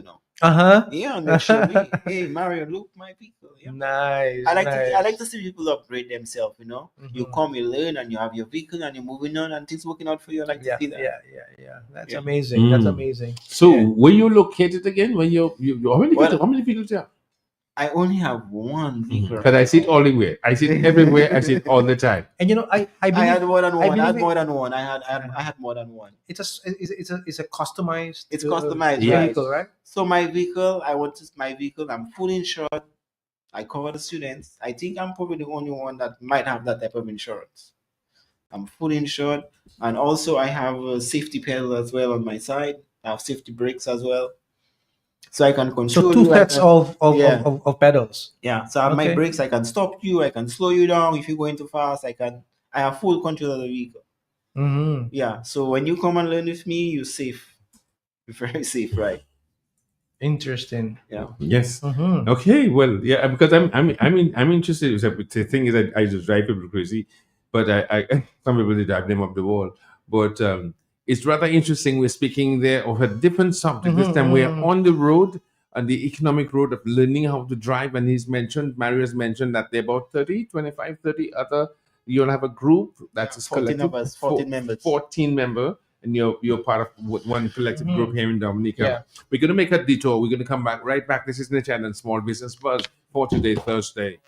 Uh-huh. Yeah, and they'll show me, hey Mario, look my vehicle. Yeah. Nice. I like to see people upgrade themselves, You Mhm. come, you learn, and you have your vehicle, and you're moving on, and things working out for you. I like to Yeah, see that. yeah. That's Yeah. amazing. That's Mm. amazing. So Yeah. where you located again? When how many Well, vehicles? How many vehicles you have? I only have one vehicle. Because I see it all everywhere. I see it everywhere. I see it all the time. And I I believe had more than one. I believe had it- more than one. I had more than one. it's a customized. It's customized, Yeah. vehicle, right? So my vehicle. I'm fully insured. I cover the students. I think I'm probably the only one that might have that type of insurance. I'm fully insured, and also I have a safety pedal as well on my side. I have safety brakes as well, so I can So control two you. sets Yeah. of pedals. Yeah, so I have my Okay. brakes. I can stop you. I can slow you down if you're going too fast. I have full control of the vehicle. Mm-hmm. Yeah, so when you come and learn with me, you're safe. You're very safe, right? Interesting. Yeah. Yes. Mm-hmm. Okay. Well, yeah. Because I'm interested. The thing is that I just drive people crazy, but I some people they drive them up the wall. But it's rather interesting. We're speaking there of a different subject. This time we're Mhm. on the road, on the economic road of learning how to drive. And Marius mentioned that there are about 30, 25, 30 other. You'll have a group that's a 14 collective, of us, 14 members. 14 member, and you're part of one collective group here in Dominica. Yeah. We're going to make a detour. We're going to come back right back. This is Niche and Small Business Buzz for today, Thursday.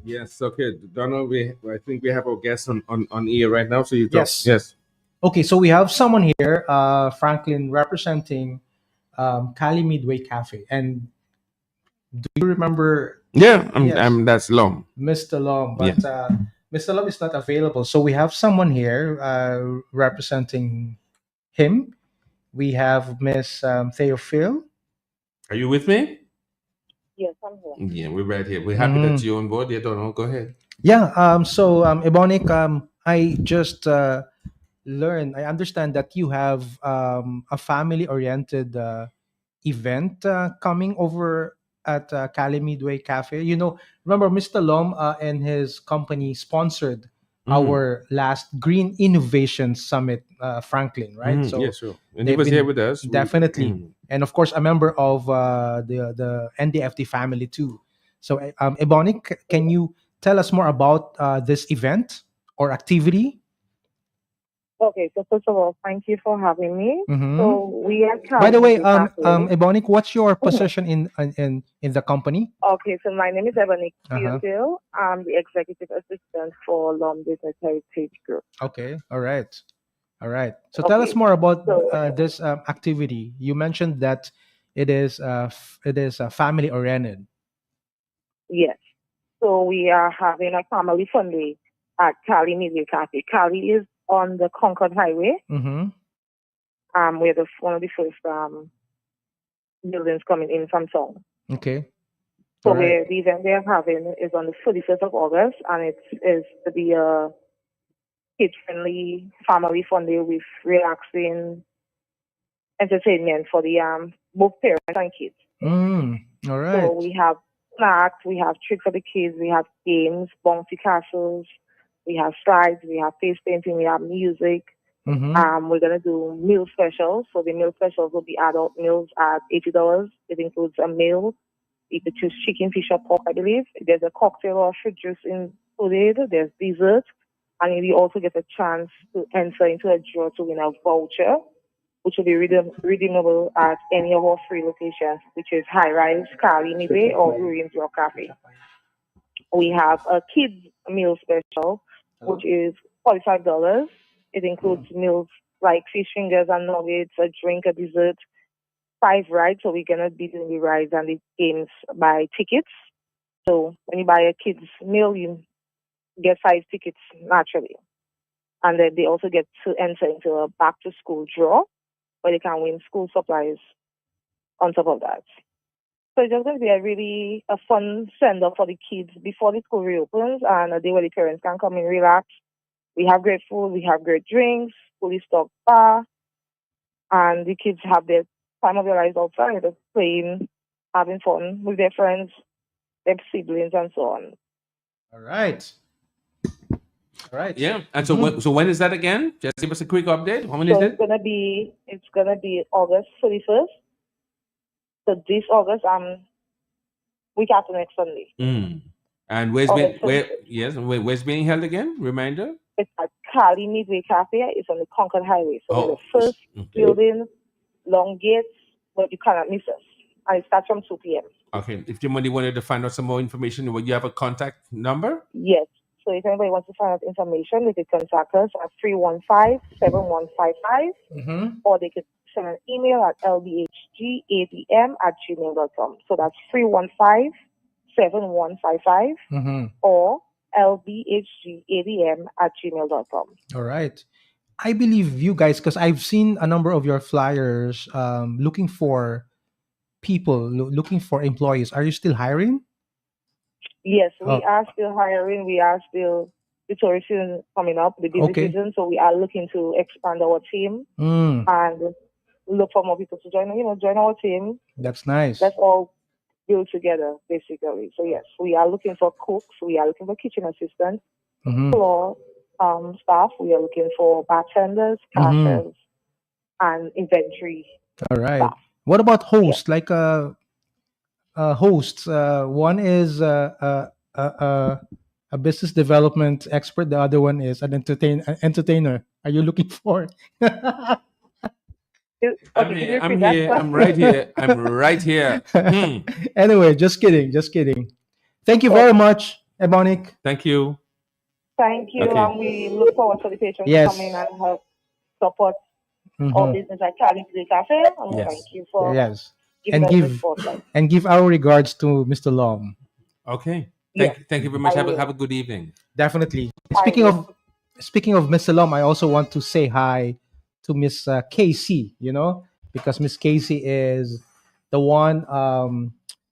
Yes, okay. Donald, I think we have our guest on ear right now. So you talk. Yes. Yes. Okay, so we have someone here, Franklin, representing Cali Midway Cafe. And do you remember Yeah, Yes. that's long. Mr. Long? Yeah. But Mr. Long is not available. So we have someone here representing him. We have Miss Theophile. Are you with me? Yes, I'm here. Yeah, we're right here. We're happy that Mhm. you're on board. Yeah, Donald, go ahead. Yeah. Ebonic, I just learned. I understand that you have a family-oriented event coming over at Cali Midway Cafe. Remember Mr. Lom and his company sponsored Mm-hmm. our last Green Innovation Summit, Franklin, right? Mm-hmm. Yeah, So sure. And he they've was here been with us. definitely, and of course, a member of the NDFT family too. So, Ebonic, can you tell us more about this event or activity? Okay, so first of all, thank you for having me. Hmm. So we at By the way, Calgary Cafe. Ebonic, what's your position in the company? Okay, so my name is Ebony Uh-huh. Theophil. I'm the executive assistant for Lom Business Heritage Group. Okay. All right. All right. So tell us Okay, more about so this activity. You mentioned that it is family oriented. yes, so we are having a family fun day at Cali Media Cafe. Cali is on the Concord Highway. Mm-hmm. We're one of the first buildings coming in from town. Okay. So All right. the event they're having is on the 31st of August, and it is to be a kid-friendly, family-friendly with relaxing entertainment for the both parents and kids. All So right. we have snacks, we have tricks for the kids, we have games, bouncy castles, we have slides, we have face painting, we have music. Mm-hmm. We're gonna do meal specials. So the meal specials will be adult meals at $80. It includes a meal. You could choose chicken, fish, or pork, I believe. There's a cocktail or fruit juice included. There's dessert. And you also get a chance to enter into a draw to win a voucher, which will be redeemable at any of our free locations, which is High Rise, Cali Midway, or Ruins Rock Cafe. We have a kids meal special, which is $45. It includes meals like fish fingers and nuggets, a drink, a dessert, 5 rides. So we're gonna be doing the rides and the games by tickets. So when you buy a kid's meal, you get 5 tickets naturally. And then they also get to enter into a back to school draw where they can win school supplies on top of that. So it's just going to be a fun send off for the kids before the school reopens and a day where the parents can come and relax. We have great food, we have great drinks, fully stocked bar, and the kids have their time of their lives outside, playing, having fun with their friends, their siblings, and so on. All right. All right. Yeah. And so when is that again? Just give us a quick update. When is So it? it's gonna be August 31st. So this August, week after next Sunday. And where's being held again? Reminder. It's at Cali Midway Cafe. It's on the Concord Highway. So we're the first building, long gates, but you cannot miss us. And it starts from 2 p.m. Okay. If somebody wanted to find out some more information, would you have a contact number? Yes. So if anybody wants to find out information, they could contact us at 315-7155, or they could send an email at lbhgadm@gmail.com. So that's 315-7155, or lbhgadm@gmail.com. All right. I believe you guys, because I've seen a number of your flyers looking for people, looking for employees. Are you still hiring? Yes, we are still hiring. We are still, the tourist season coming up, the busy season. So we are looking to expand our team and look for more people to join our team. That's nice. Let's all build together, basically. So yes, we are looking for cooks. We are looking for kitchen assistants, floor staff. We are looking for bartenders, cashiers, and inventory. All right. Staff. What about hosts? Like hosts. One is a business development expert. The other one is an entertainer. Are you looking for? I'm here. I'm right here. I'm right here. Anyway, just kidding. Thank you very much, Ebonic. Thank you. Thank you. Okay. And we look forward to the patrons coming and help support our business at Cali Play Cafe. And thank you for giving us the spotlight. And give our regards to Mr. Lom. Okay. Thank you very much. Have a good evening. Definitely. Speaking of Mr. Lom, I also want to say hi to Miss Casey, because Miss Casey is the one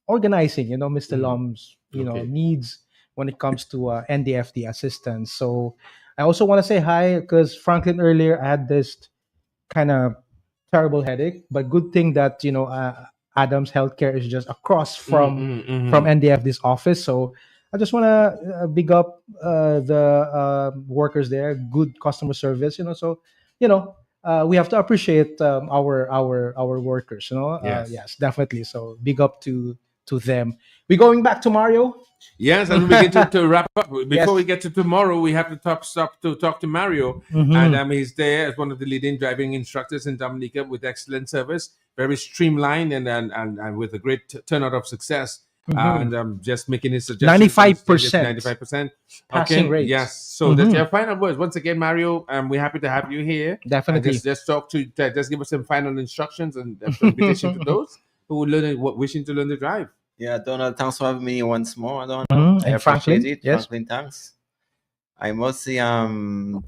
organizing, Mr. Lom's, needs when it comes to NDFD assistance. So I also want to say hi because Franklin earlier I had this kind of terrible headache, but good thing that Adams Healthcare is just across from NDFD's office. So I just want to big up the workers there. Good customer service, So we have to appreciate our workers. Yes, definitely. So big up to them. We're going back to Mario. Yes, and we begin to wrap up. Before we get to tomorrow, we have to stop to talk to Mario. And he's there as one of the leading driving instructors in Dominica with excellent service, very streamlined and with a great turnout of success. And just making his suggestions. 95%. Okay. Rate. Yes. So that's your final words. Once again, Mario, we're happy to have you here. Definitely. Just give us some final instructions and invitation to those who wishing to learn to drive. Yeah, Donald, thanks for having me once more, Donald. And I appreciate Franklin, it. yes. Franklin, thanks. I must say,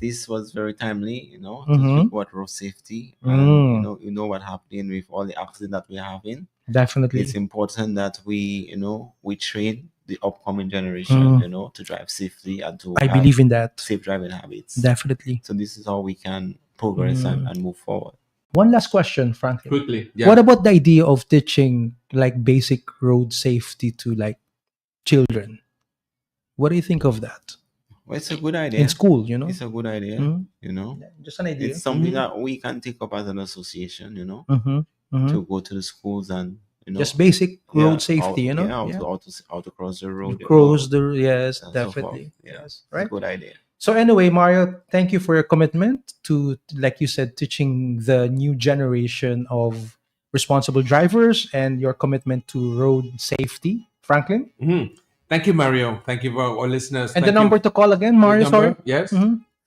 this was very timely, to speak about road safety. And, you know what happening with all the accidents that we're having. Definitely. It's important that we train the upcoming generation, to drive safely and to I believe in that. safe driving habits. Definitely. So this is how we can progress and move forward. One last question, Franklin. Quickly. Yeah. What about the idea of teaching like basic road safety to like children? What do you think of that? Well, it's a good idea. In school, It's a good idea, Just an idea. It's something that we can take up as an association, to go to the schools and, just basic road safety, how to cross the road. Yes, and so definitely. forth. Yeah, Yes, it's a right. good idea. So anyway, Mario, thank you for your commitment to, like you said, teaching the new generation of responsible drivers and your commitment to road safety. Franklin? Thank you, Mario. Thank you for our listeners. And the number to call again, Mario, sorry? Yes.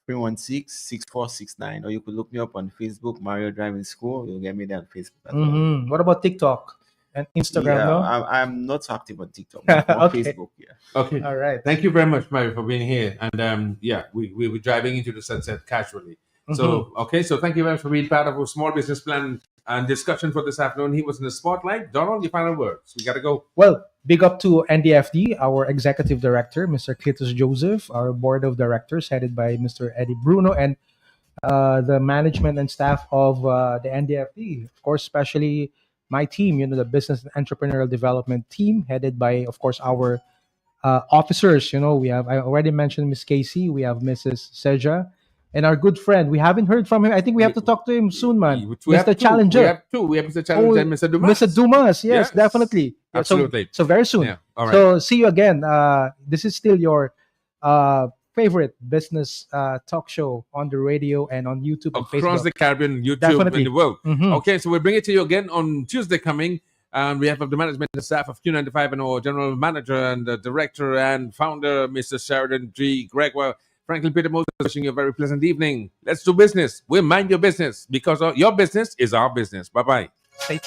316-6469, or you could look me up on Facebook, Mario Driving School. You'll get me there on Facebook as well. What about TikTok? and Instagram, Yeah, no? I'm not so active on TikTok, but on Okay. Facebook, yeah. Okay. All right. Thank you very much, Mary, for being here. And yeah, we were driving into the sunset casually. So, okay, so thank you very much for being part of our small business plan and discussion for this afternoon. He was in the spotlight. Donald, your final words. We got to go. Well, big up to NDFD, our executive director, Mr. Cletus Joseph, our board of directors headed by Mr. Eddie Bruno, and the management and staff of the NDFD. Of course, especially my team, the business and entrepreneurial development team headed by, of course, our officers. We have, I already mentioned Miss Casey, we have Mrs. Seja, and our good friend. We haven't heard from him. I think we have to talk to him soon, man. We have Mr. two. We Challenger. have two. We have Mr. Challenger and Mr. Dumas. Mr. Dumas, yes, Yes, definitely. Yeah, absolutely. So very soon. Yeah, all right. So see you again. This is still your favorite business talk show on the radio and on YouTube and Across Facebook. the Caribbean, YouTube, Definitely. and the world. Mhm. Okay, so we'll bring it to you again on Tuesday coming. And we have the management and staff of Q95 and our general manager and the director and founder, Mr. Sheridan G. Gregoire. Franklin Peter Moses, wishing you a very pleasant evening. Let's do business. We'll mind your business because your business is our business. Bye-bye. Stay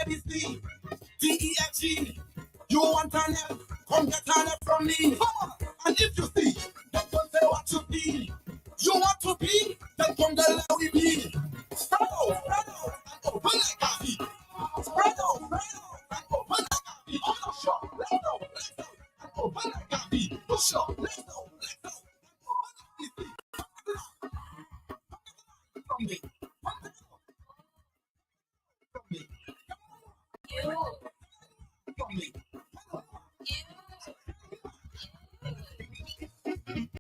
ABC, DEFG. You want an help? Come get an help from me. Come on. And if you see, then don't say what you be. You want to be? Then come get let we be. Spread out, and open like a bee. Spread out, and open like a bee. Oh, no, sure. Let's go, and open like a bee. No, sure. Let's go, and open like a bee. From me. From me. You.